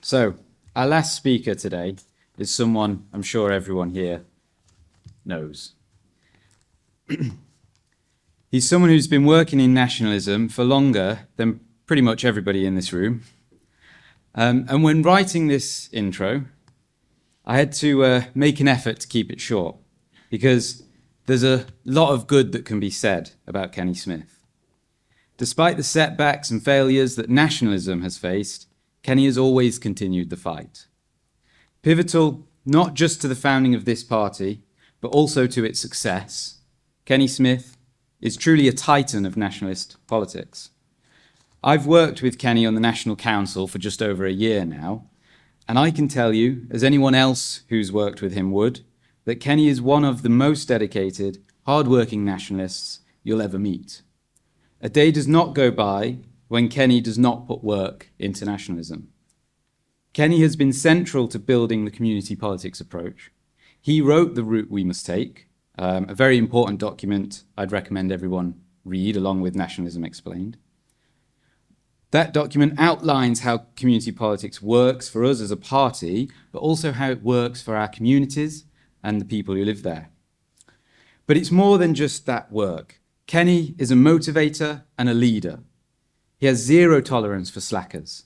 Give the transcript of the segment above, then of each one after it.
So, our last speaker today is someone I'm sure everyone here knows. He's someone who's been working in nationalism for longer than pretty much everybody in this room. And when writing this intro, I had to make an effort to keep it short, because there's a lot of good that can be said about Kenny Smith. Despite the setbacks and failures that nationalism has faced, Kenny has always continued the fight. Pivotal not just to the founding of this party, but also to its success, Kenny Smith is truly a titan of nationalist politics. I've worked with Kenny on the National Council for just over a year now, and I can tell you, as anyone else who's worked with him would, that Kenny is one of the most dedicated, hard-working nationalists you'll ever meet. A day does not go by when Kenny does not put work into nationalism. Kenny has been central to building the community politics approach. He wrote The Route We Must Take, a very important document I'd recommend everyone read, along with Nationalism Explained. That document outlines how community politics works for us as a party, but also how it works for our communities and the people who live there. But it's more than just that work. Kenny is a motivator and a leader. He has zero tolerance for slackers.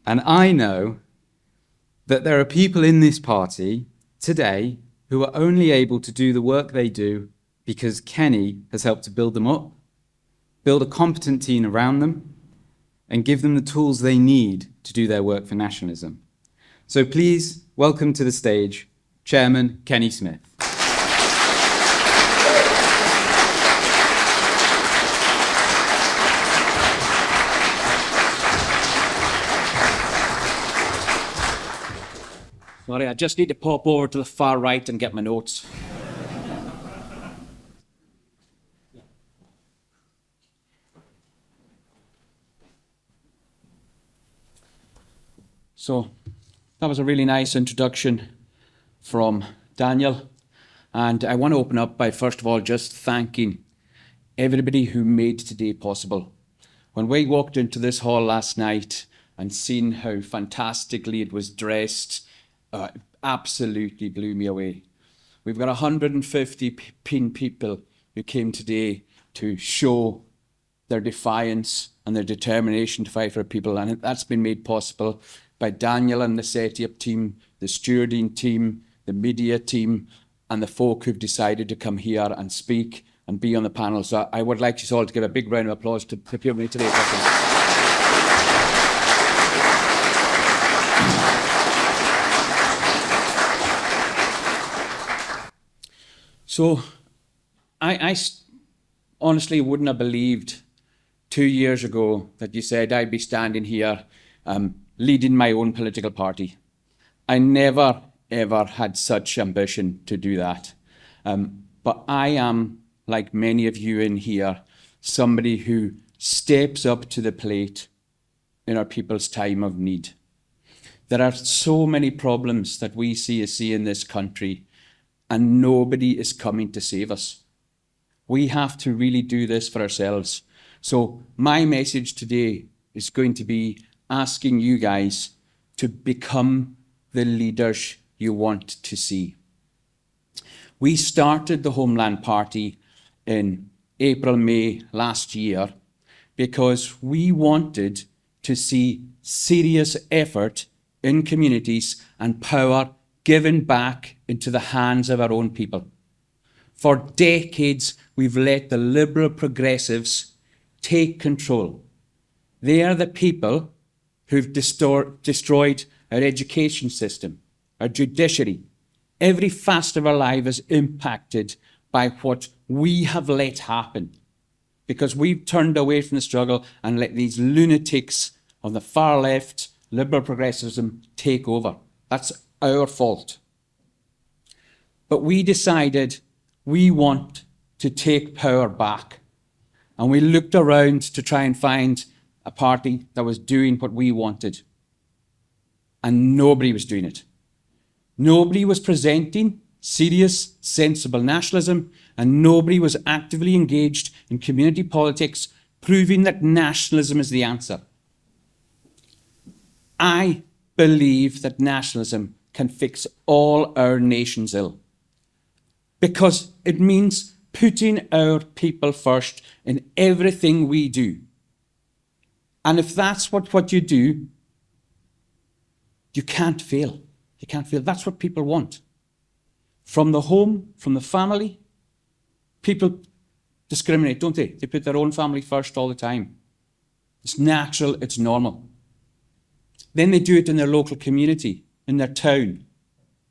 And I know that there are people in this party today who are only able to do the work they do because Kenny has helped to build them up, build a competent team around them, and give them the tools they need to do their work for nationalism. So please welcome to the stage Chairman Kenny Smith. Sorry, I just need to pop over to the far right and get my notes. So, that was a really nice introduction from Daniel. And I want to open up by, first of all, just thanking everybody who made today possible. When we walked into this hall last night and seen how fantastically it was dressed, absolutely blew me away. We've got 150 people who came today to show their defiance and their determination to fight for people, and that's been made possible by Daniel and the SETI-UP team, the stewarding team, the media team, and the folk who've decided to come here and speak and be on the panel. So I would like you all to give a big round of applause to people today. So I honestly wouldn't have believed 2 years ago that you said I'd be standing here leading my own political party. I never, ever had such ambition to do that. But I am, like many of you in here, somebody who steps up to the plate in our people's time of need. There are so many problems that we see in this country, and nobody is coming to save us. We have to really do this for ourselves. So my message today is going to be asking you guys to become the leaders you want to see. We started the Homeland Party in April, May last year because we wanted to see serious effort in communities and power given back into the hands of our own people. For decades, we've let the liberal progressives take control. They are the people who've destroyed our education system, our judiciary. Every facet of our life is impacted by what we have let happen because we've turned away from the struggle and let these lunatics on the far left, liberal progressivism, take over. That's our fault. But we decided we want to take power back. And we looked around to try and find a party that was doing what we wanted. And nobody was doing it. Nobody was presenting serious, sensible nationalism, and nobody was actively engaged in community politics, proving that nationalism is the answer. I believe that nationalism can fix all our nation's ill, because it means putting our people first in everything we do. And if that's what you do, you can't fail. You can't fail. That's what people want. From the home, from the family, people discriminate, don't they? They put their own family first all the time. It's natural, it's normal. Then they do it in their local community, in their town.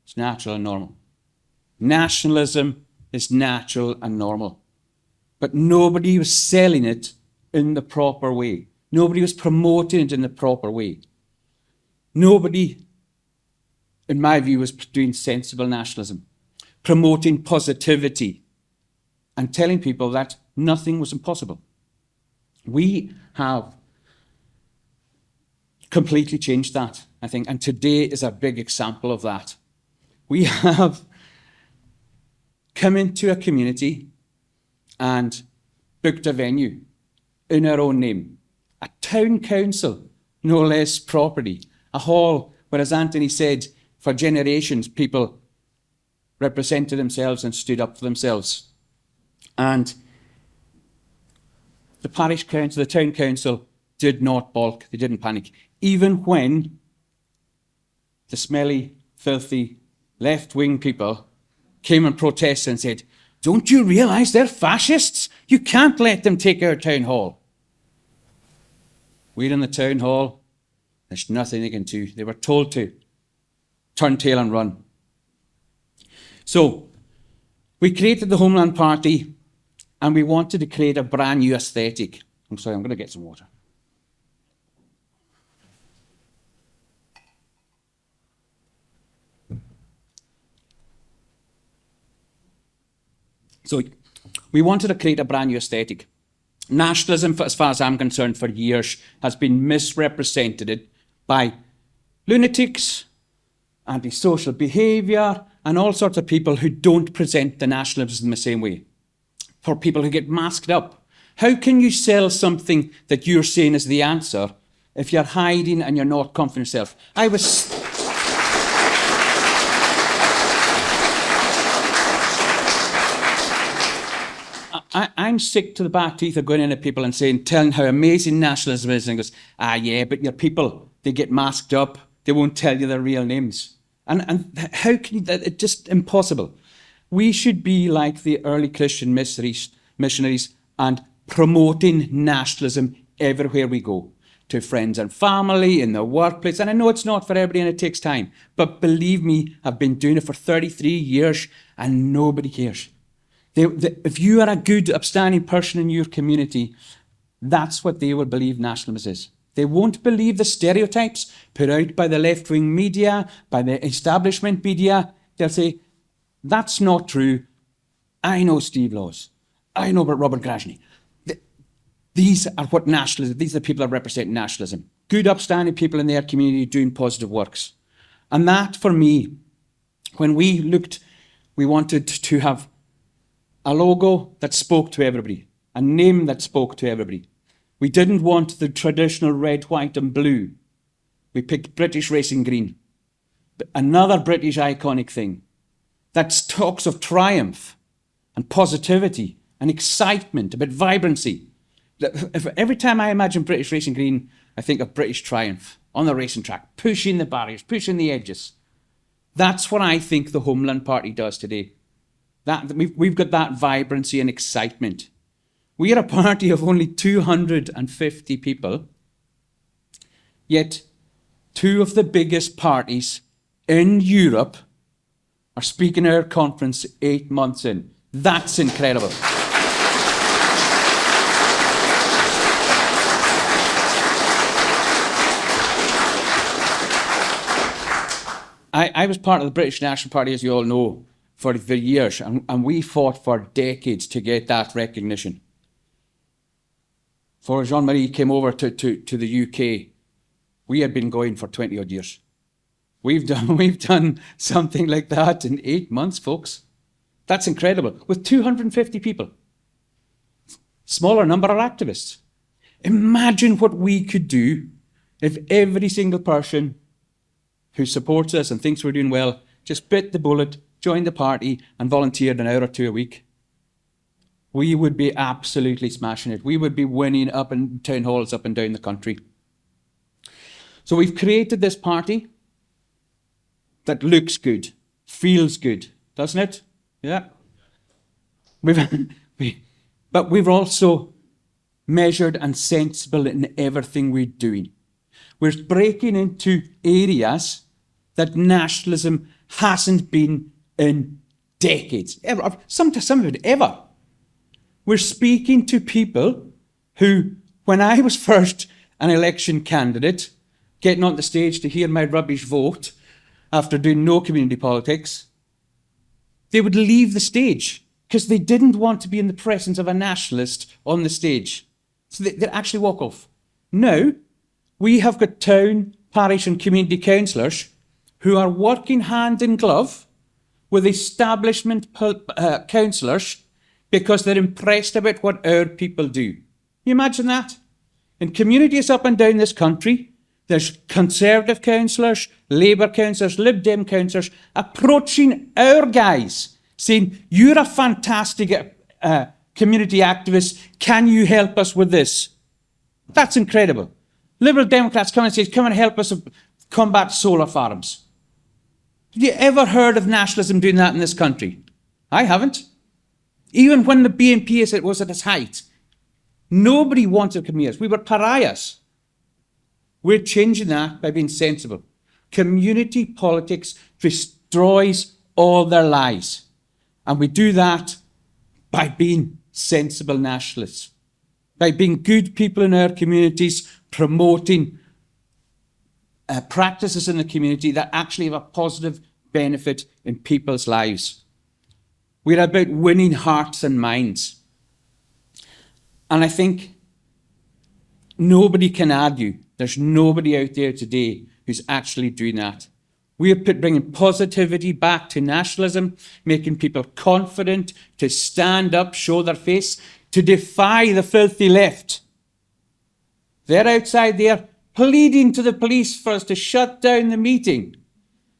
It's natural and normal. Nationalism is natural and normal. But nobody was selling it in the proper way. Nobody was promoting it in the proper way. Nobody, in my view, was doing sensible nationalism, promoting positivity and telling people that nothing was impossible. We have completely changed that, I think, and today is a big example of that. We have come into a community and booked a venue in our own name, a town council, no less property, a hall where, as Anthony said, for generations people represented themselves and stood up for themselves. And the parish council, the town council, did not balk, they didn't panic. Even when the smelly, filthy, left-wing people came and protested and said, "Don't you realise they're fascists? You can't let them take our town hall." We're in the town hall. There's nothing they can do. They were told to turn tail and run. So we created the Homeland Party, and we wanted to create a brand new aesthetic. I'm sorry, I'm going to get some water. So we wanted to create a brand new aesthetic. Nationalism, as far as I'm concerned, for years has been misrepresented by lunatics, antisocial behaviour, and all sorts of people who don't present the nationalism in the same way. For people who get masked up. How can you sell something that you're saying is the answer if you're hiding and you're not confident in yourself? I'm sick to the back teeth of going in at people and telling how amazing nationalism is, and goes, yeah, but your people, they get masked up, they won't tell you their real names. And how can you, it's just impossible. We should be like the early Christian missionaries and promoting nationalism everywhere we go, to friends and family, in the workplace. And I know it's not for everybody and it takes time, but believe me, I've been doing it for 33 years and nobody cares. If you are a good, upstanding person in your community, that's what they will believe nationalism is. They won't believe the stereotypes put out by the left-wing media, by the establishment media. They'll say, that's not true. I know Steve Laws. I know Robert Grajny. These are what nationalism, these are the people that represent nationalism. Good, upstanding people in their community doing positive works. And that, for me, when we looked, we wanted to have a logo that spoke to everybody, a name that spoke to everybody. We didn't want the traditional red, white and blue. We picked British racing green. Another British iconic thing that talks of triumph and positivity and excitement, a bit vibrancy. Every time I imagine British racing green, I think of British triumph on the racing track, pushing the barriers, pushing the edges. That's what I think the Homeland Party does today. We've got that vibrancy and excitement. We are a party of only 250 people, yet two of the biggest parties in Europe are speaking at our conference 8 months in. That's incredible. I was part of the British National Party, as you all know, for years, and we fought for decades to get that recognition. Before Jean-Marie came over to the UK, we had been going for 20 odd years. We've done something like that in 8 months, folks. That's incredible. With 250 people. Smaller number of activists. Imagine what we could do if every single person who supports us and thinks we're doing well just bit the bullet, joined the party and volunteered an hour or two a week, we would be absolutely smashing it. We would be winning up in town halls up and down the country. So we've created this party that looks good, feels good, doesn't it? Yeah. But we're also measured and sensible in everything we're doing. We're breaking into areas that nationalism hasn't been in decades, ever, some of it ever. We're speaking to people who, when I was first an election candidate, getting on the stage to hear my rubbish vote after doing no community politics, they would leave the stage because they didn't want to be in the presence of a nationalist on the stage. So they'd actually walk off. Now, we have got town, parish and community councillors who are working hand in glove with establishment councillors because they're impressed about what our people do. You imagine that? In communities up and down this country, there's Conservative councillors, Labour councillors, Lib Dem councillors approaching our guys saying, you're a fantastic community activist, can you help us with this? That's incredible. Liberal Democrats come and say, come and help us combat solar farms. Have you ever heard of nationalism doing that in this country? I haven't. Even when the BNP was at its height, nobody wanted to come here. We were pariahs. We're changing that by being sensible. Community politics destroys all their lives. And we do that by being sensible nationalists, by being good people in our communities, promoting practices in the community that actually have a positive benefit in people's lives. We're about winning hearts and minds. And I think nobody can argue. There's nobody out there today who's actually doing that. We're bringing positivity back to nationalism, making people confident to stand up, show their face, to defy the filthy left. They're outside there pleading to the police for us to shut down the meeting.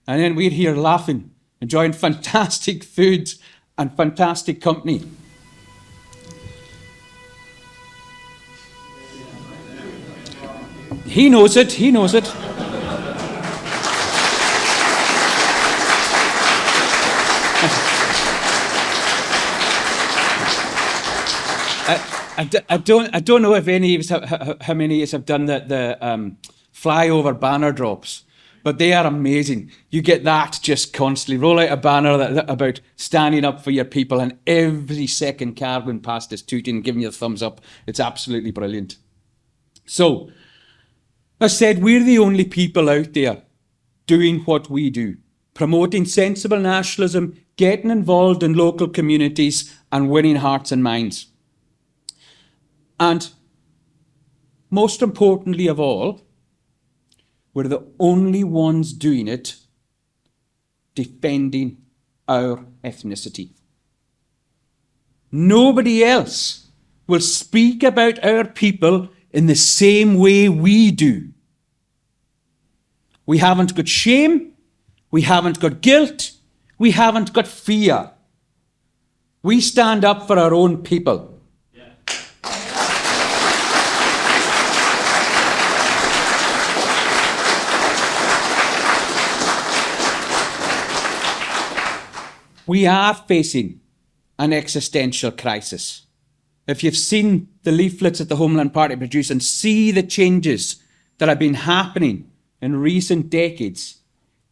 And then we're here laughing, enjoying fantastic food and fantastic company. He knows it, he knows it. I don't know if any of us how many of us have done the flyover banner drops, but they are amazing. You get that just constantly. Roll out a banner about standing up for your people, and every second car going past is tooting and giving you a thumbs up. It's absolutely brilliant. So, as I said, we're the only people out there doing what we do, promoting sensible nationalism, getting involved in local communities, and winning hearts and minds. And most importantly of all, we're the only ones doing it defending our ethnicity. Nobody else will speak about our people in the same way we do. We haven't got shame, we haven't got guilt, we haven't got fear. We stand up for our own people. We are facing an existential crisis. If you've seen the leaflets that the Homeland Party produced and see the changes that have been happening in recent decades,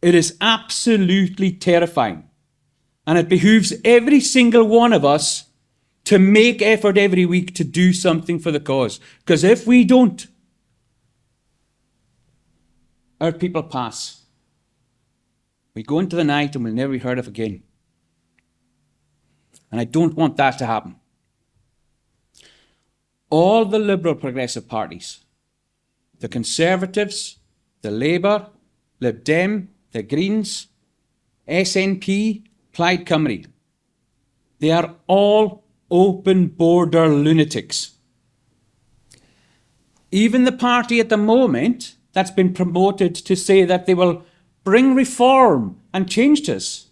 it is absolutely terrifying. And it behooves every single one of us to make effort every week to do something for the cause. Because if we don't, our people pass. We go into the night and we'll never be heard of again. And I don't want that to happen. All the liberal progressive parties, the Conservatives, the Labour, Lib Dem, the Greens, SNP, Plaid Cymru, they are all open border lunatics. Even the party at the moment that's been promoted to say that they will bring reform and change to us.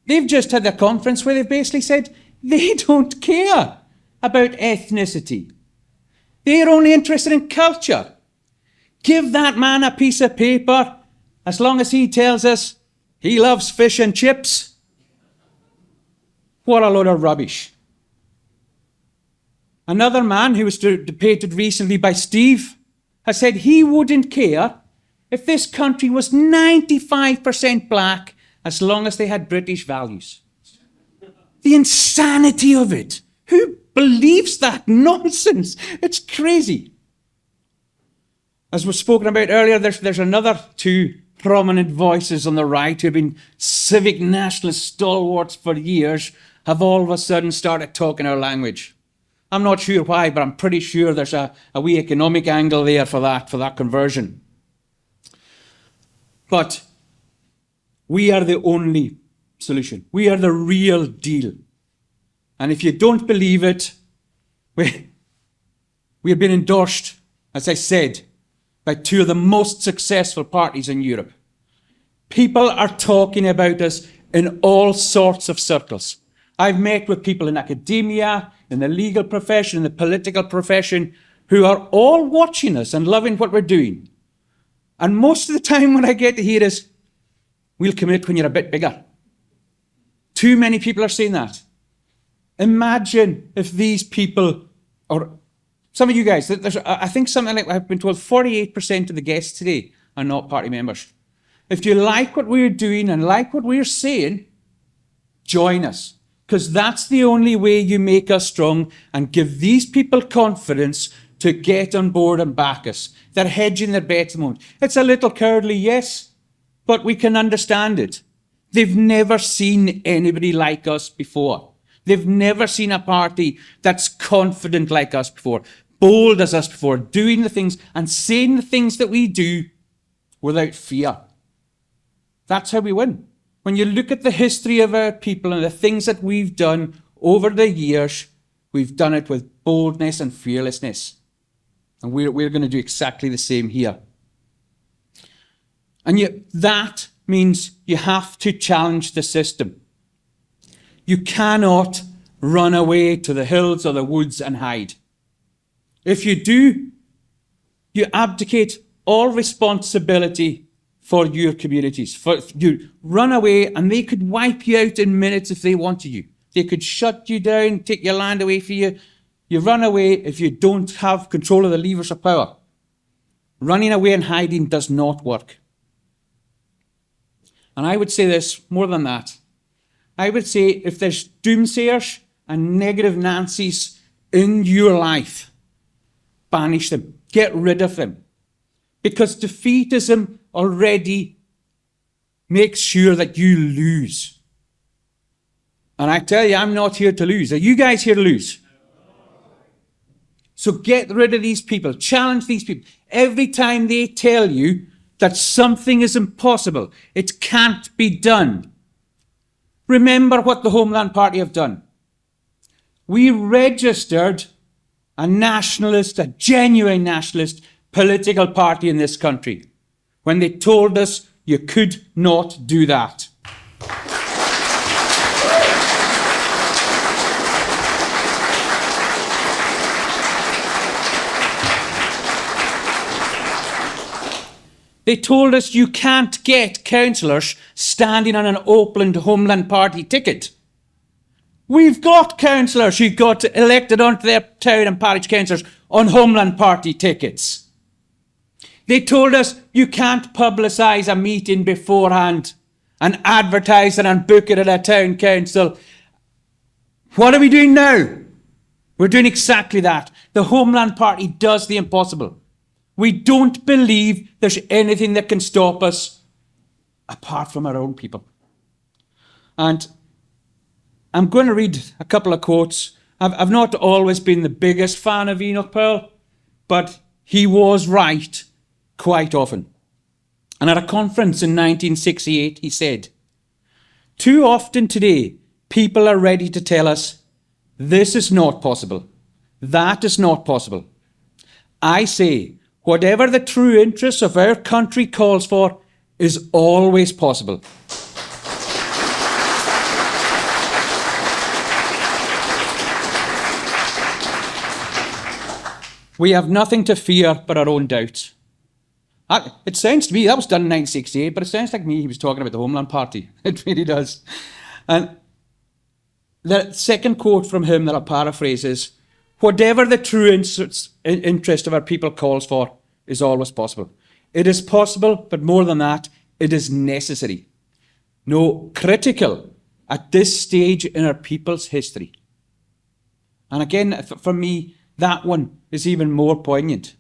They've just had a conference where they've basically said they don't care about ethnicity. They're only interested in culture. Give that man a piece of paper, as long as he tells us he loves fish and chips. What a load of rubbish. Another man who was debated recently by Steve has said he wouldn't care if this country was 95% black as long as they had British values. The insanity of it. Who believes that nonsense? It's crazy. As was spoken about earlier, there's another two prominent voices on the right who have been civic nationalist stalwarts for years, have all of a sudden started talking our language. I'm not sure why, but I'm pretty sure there's a wee economic angle there for that conversion. But we are the only solution. We are the real deal. And if you don't believe it, we have been endorsed, as I said, by two of the most successful parties in Europe. People are talking about us in all sorts of circles. I've met with people in academia, in the legal profession, in the political profession, who are all watching us and loving what we're doing. And most of the time what I get to hear is, we'll commit when you're a bit bigger. Too many people are saying that. Imagine if these people, or some of you guys, I think something like, I've been told 48% of the guests today are not party members. If you like what we're doing and like what we're saying, join us. Because that's the only way you make us strong and give these people confidence to get on board and back us. They're hedging their bets at the moment. It's a little cowardly, yes, but we can understand it. They've never seen anybody like us before. They've never seen a party that's confident like us before, bold as us before, doing the things and saying the things that we do without fear. That's how we win. When you look at the history of our people and the things that we've done over the years, we've done it with boldness and fearlessness. And we're going to do exactly the same here. And yet that means you have to challenge the system. You cannot run away to the hills or the woods and hide. If you do, you abdicate all responsibility for your communities. You run away and they could wipe you out in minutes if they wanted you. They could shut you down, take your land away from you. You run away if you don't have control of the levers of power. Running away and hiding does not work. And I would say this, more than that. I would say if there's doomsayers and negative Nancys in your life, banish them. Get rid of them. Because defeatism already makes sure that you lose. And I tell you, I'm not here to lose. Are you guys here to lose? So get rid of these people. Challenge these people. Every time they tell you that something is impossible, it can't be done, remember what the Homeland Party have done. We registered a nationalist, a genuine nationalist political party in this country when they told us you could not do that. They told us you can't get councillors standing on an Oakland Homeland Party ticket. We've got councillors who got elected onto their town and parish councillors on Homeland Party tickets. They told us you can't publicise a meeting beforehand and advertise it and book it at a town council. What are we doing now? We're doing exactly that. The Homeland Party does the impossible. We don't believe there's anything that can stop us apart from our own people. And I'm going to read a couple of quotes. I've not always been the biggest fan of Enoch Powell, but he was right quite often. And at a conference in 1968, he said, "Too often today, people are ready to tell us, this is not possible, that is not possible. I say, whatever the true interests of our country calls for, is always possible. We have nothing to fear but our own doubts. It sounds to me, that was done in 1968, but it sounds like me he was talking about the Homeland Party. It really does. And the second quote from him that I'll paraphrase is, whatever the true interest of our people calls for is always possible. It is possible, but more than that, it is necessary. No, critical at this stage in our people's history. And again, for me, that one is even more poignant,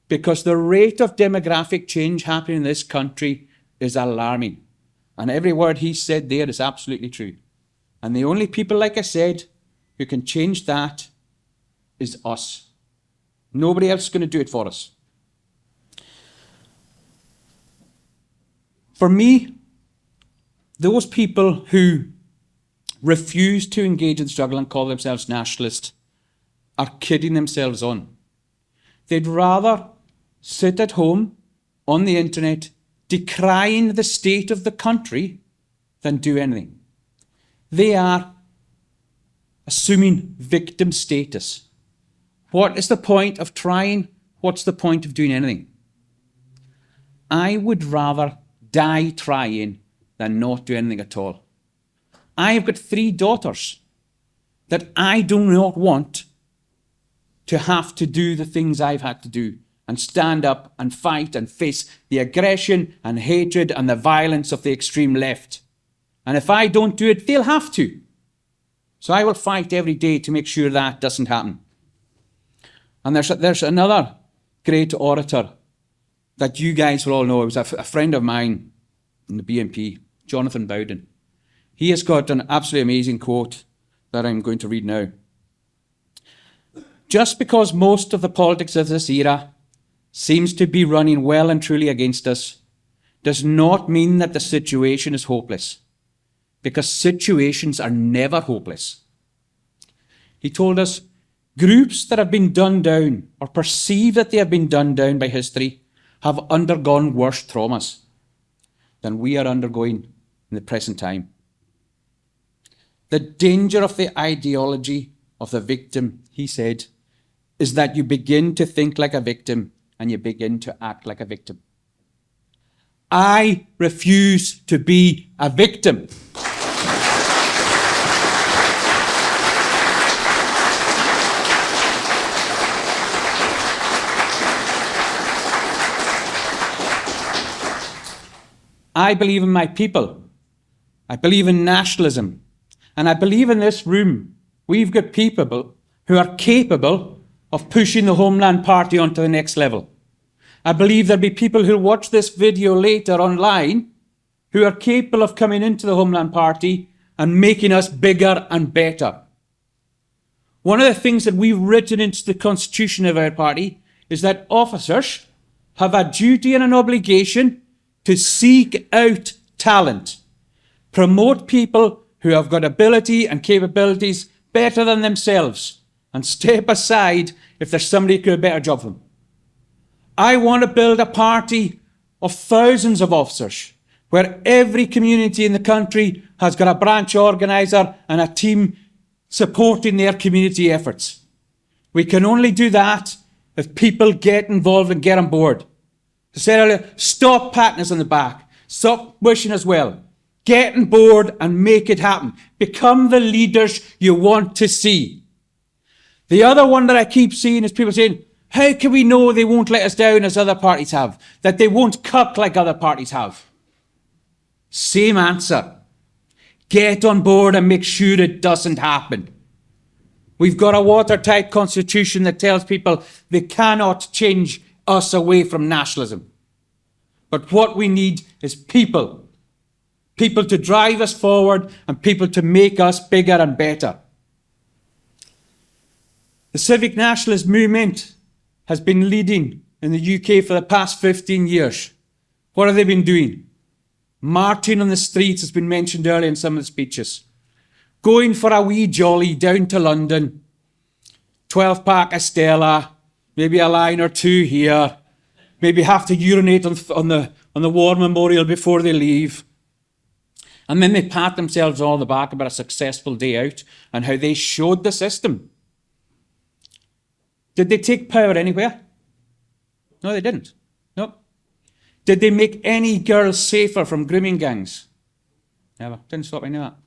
because the rate of demographic change happening in this country is alarming. And every word he said there is absolutely true. And the only people, like I said, who can change that is us. Nobody else is going to do it for us. For me, those people who refuse to engage in the struggle and call themselves nationalists are kidding themselves on. They'd rather sit at home on the internet decrying the state of the country than do anything. They are assuming victim status. What is the point of trying? What's the point of doing anything? I would rather die trying than not do anything at all. I've got 3 daughters that I do not want to have to do the things I've had to do and stand up and fight and face the aggression and hatred and the violence of the extreme left. And if I don't do it, they'll have to. So I will fight every day to make sure that doesn't happen. And there's another great orator that you guys will all know. It was a friend of mine in the BNP, Jonathan Bowden. He has got an absolutely amazing quote that I'm going to read now. Just because most of the politics of this era seems to be running well and truly against us does not mean that the situation is hopeless, because situations are never hopeless. He told us, groups that have been done down or perceive that they have been done down by history have undergone worse traumas than we are undergoing in the present time. The danger of the ideology of the victim, he said, is that you begin to think like a victim and you begin to act like a victim. I refuse to be a victim. I believe in my people. I believe in nationalism. And I believe in this room, we've got people who are capable of pushing the Homeland Party onto the next level. I believe there'll be people who watch this video later online who are capable of coming into the Homeland Party and making us bigger and better. One of the things that we've written into the constitution of our party is that officers have a duty and an obligation to seek out talent, promote people who have got ability and capabilities better than themselves, and step aside if there's somebody who could do a better job for them. I want to build a party of thousands of officers where every community in the country has got a branch organiser and a team supporting their community efforts. We can only do that if people get involved and get on board. I said earlier, stop patting us on the back. Stop wishing us well. Get on board and make it happen. Become the leaders you want to see. The other one that I keep seeing is people saying, how can we know they won't let us down as other parties have? That they won't cuck like other parties have? Same answer. Get on board and make sure it doesn't happen. We've got a watertight constitution that tells people they cannot change us away from nationalism. But what we need is people. People to drive us forward and people to make us bigger and better. The civic nationalist movement has been leading in the UK for the past 15 years. What have they been doing? Marching on the streets has been mentioned earlier in some of the speeches. Going for a wee jolly down to London, 12-pack of Stella, maybe a line or two here, maybe have to urinate on on the war memorial before they leave. And then they pat themselves all on the back about a successful day out and how they showed the system. Did they take power anywhere? No, they didn't. No. Did they make any girls safer from grooming gangs? Never. Didn't stop any of that.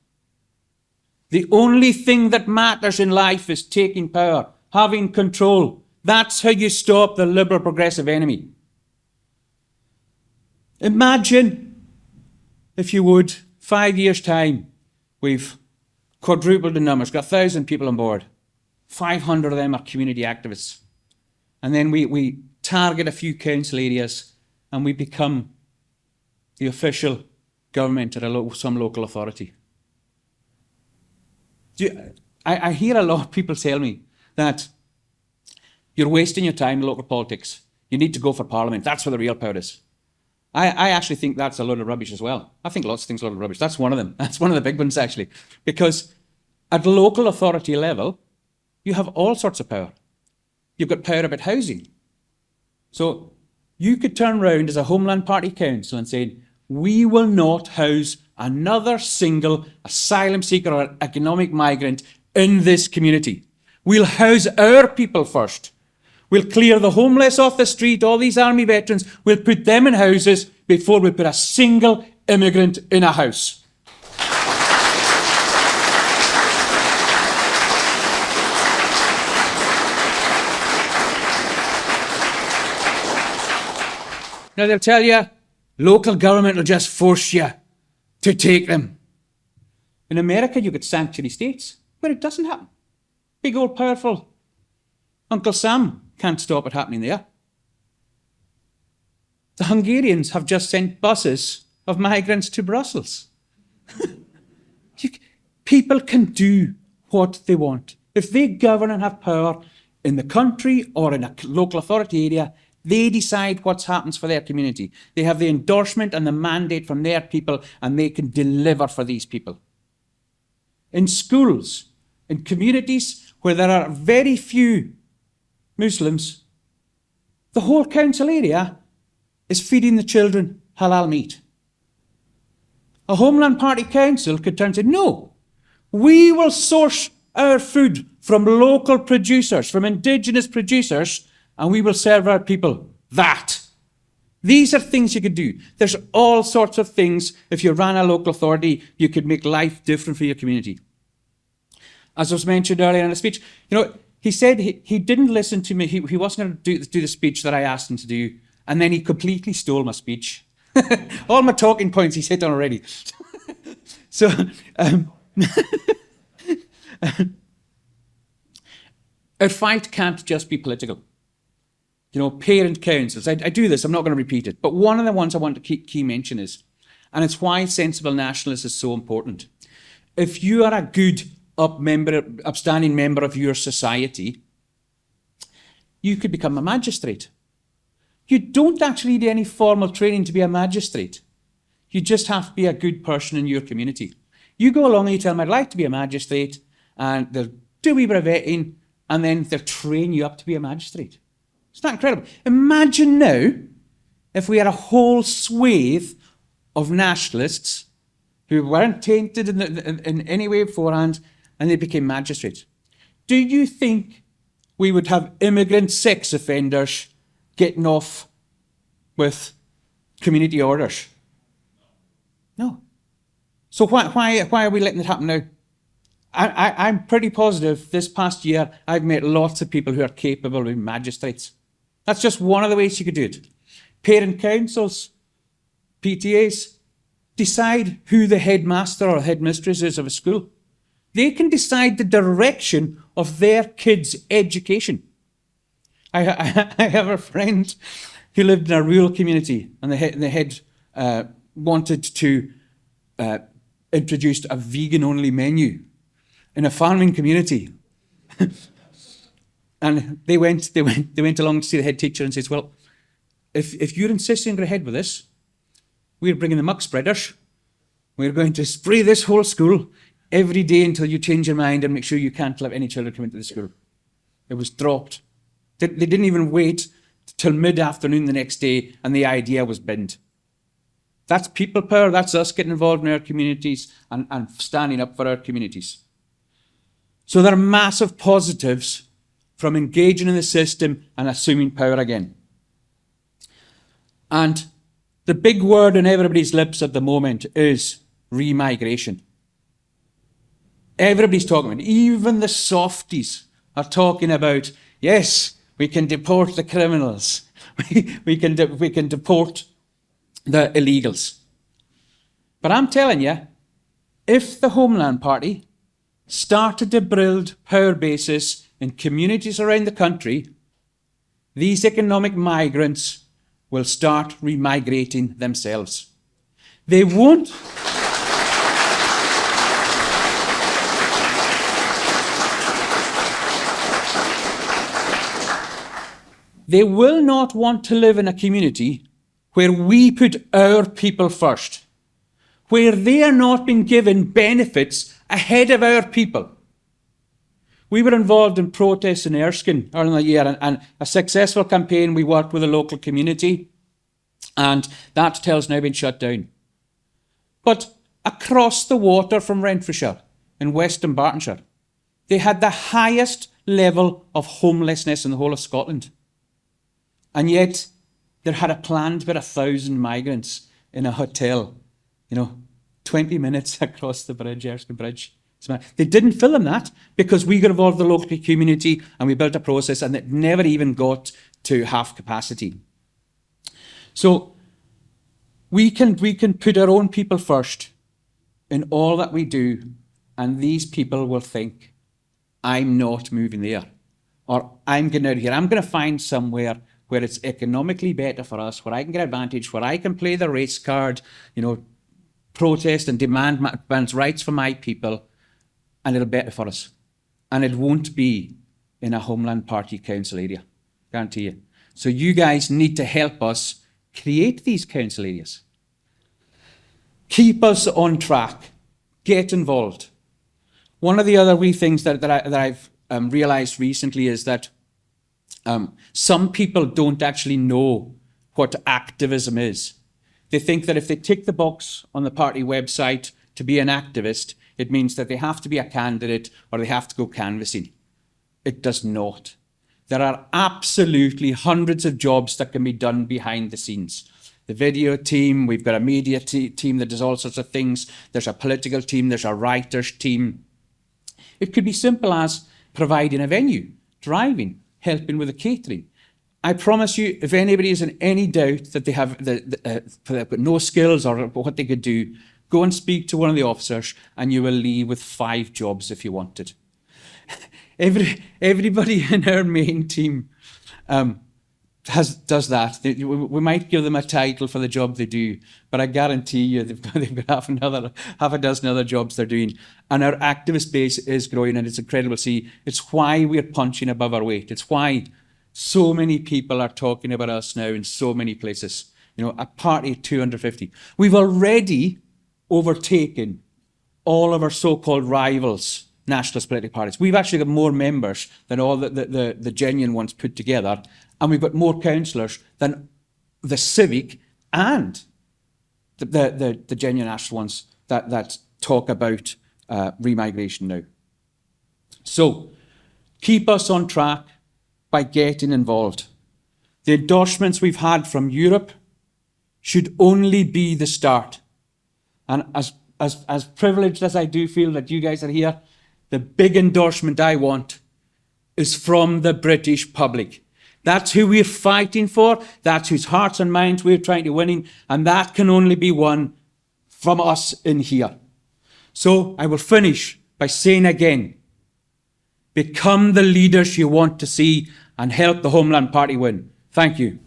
The only thing that matters in life is taking power, having control. That's how you stop the liberal progressive enemy. Imagine, if you would, 5 years' time, we've quadrupled the numbers, got 1,000 people on board. 500 of them are community activists. And then we target a few council areas and we become the official government at some local authority. I hear a lot of people tell me that you're wasting your time in local politics. You need to go for Parliament. That's where the real power is. I actually think that's a load of rubbish as well. I think lots of things are a load of rubbish. That's one of them. That's one of the big ones, actually. Because at local authority level, you have all sorts of power. You've got power about housing. So you could turn around as a Homeland Party council and say, we will not house another single asylum seeker or economic migrant in this community. We'll house our people first. We'll clear the homeless off the street, all these army veterans. We'll put them in houses before we put a single immigrant in a house. Now they'll tell you, local government will just force you to take them. In America, you get sanctuary states where it doesn't happen. Big old powerful Uncle Sam can't stop it happening there. The Hungarians have just sent buses of migrants to Brussels. People can do what they want. If they govern and have power in the country or in a local authority area, they decide what happens for their community. They have the endorsement and the mandate from their people, and they can deliver for these people. In schools, in communities where there are very few Muslims, the whole council area is feeding the children halal meat. A Homeland Party council could turn and say, no, we will source our food from local producers, from indigenous producers, and we will serve our people that. These are things you could do. There's all sorts of things. If you ran a local authority, you could make life different for your community. As was mentioned earlier in the speech, he said he didn't listen to me. He wasn't going to do the speech that I asked him to do. And then he completely stole my speech. All my talking points he's hit on already. So, our fight can't just be political. Parent councils. I do this, I'm not going to repeat it. But one of the ones I want to key mention is, and it's why sensible nationalism is so important. If you are a good, upstanding member of your society, you could become a magistrate. You don't actually need any formal training to be a magistrate. You just have to be a good person in your community. You go along and you tell them, I'd like to be a magistrate, and they'll do a wee bit of vetting, and then they'll train you up to be a magistrate. Isn't that incredible? Imagine now if we had a whole swathe of nationalists who weren't tainted in any way beforehand, and they became magistrates. Do you think we would have immigrant sex offenders getting off with community orders? No. So why are we letting it happen now? I'm pretty positive this past year I've met lots of people who are capable of being magistrates. That's just one of the ways you could do it. Parent councils, PTAs, decide who the headmaster or headmistress is of a school. They can decide the direction of their kids' education. I have a friend who lived in a rural community, and the head wanted to introduce a vegan-only menu in a farming community. And they went along to see the head teacher and says, well, if you're insisting on going ahead with this, we're bringing the muck spreaders. We're going to spray this whole school every day until you change your mind and make sure you can't let any children come into the school. It was dropped. They didn't even wait till mid-afternoon the next day, and the idea was binned. That's people power. That's us getting involved in our communities and standing up for our communities. So there are massive positives from engaging in the system and assuming power again. And the big word on everybody's lips at the moment is remigration. Everybody's talking about it. Even the softies are talking about, yes, we can deport the criminals. we can deport the illegals. But I'm telling you, if the Homeland Party started to build power bases in communities around the country, these economic migrants will start remigrating themselves. They won't. They will not want to live in a community where we put our people first, where they are not being given benefits ahead of our people. We were involved in protests in Erskine earlier in the year, and a successful campaign. We worked with a local community, and that hotel's now been shut down. But across the water from Renfrewshire, in Western Bartonshire, they had the highest level of homelessness in the whole of Scotland. And yet, there had a planned about 1,000 migrants in a hotel, 20 minutes across the bridge, Erskine Bridge. They didn't film that because we got involved with the local community and we built a process, and it never even got to half capacity. So we can put our own people first in all that we do, and these people will think, I'm not moving there, or I'm getting out of here. I'm going to find somewhere where it's economically better for us, where I can get advantage, where I can play the race card, protest and demand rights for my people, and it'll be better for us. And it won't be in a Homeland Party council area, guarantee you. So you guys need to help us create these council areas. Keep us on track. Get involved. One of the other wee things that I've realised recently is that some people don't actually know what activism is. They think that if they tick the box on the party website to be an activist, it means that they have to be a candidate or they have to go canvassing. It does not. There are absolutely hundreds of jobs that can be done behind the scenes. The video team, we've got a media team that does all sorts of things. There's a political team, there's a writers team. It could be simple as providing a venue, driving, helping with the catering. I promise you, if anybody is in any doubt that they have they've got no skills or what they could do, go and speak to one of the officers and you will leave with 5 jobs if you wanted. Everybody in our main team does that. We might give them a title for the job they do, but I guarantee you they've got half a dozen other jobs they're doing. And our activist base is growing, and it's incredible to see. It's why we're punching above our weight. It's why so many people are talking about us now in so many places. A party of 250. We've already overtaken all of our so-called rivals, nationalist political parties. We've actually got more members than all the genuine ones put together, and we've got more councillors than the civic and the genuine national ones that talk about remigration now. So keep us on track by getting involved. The endorsements we've had from Europe should only be the start. And as privileged as I do feel that you guys are here, the big endorsement I want is from the British public. That's who we're fighting for. That's whose hearts and minds we're trying to win in. And that can only be won from us in here. So I will finish by saying again, become the leaders you want to see and help the Homeland Party win. Thank you.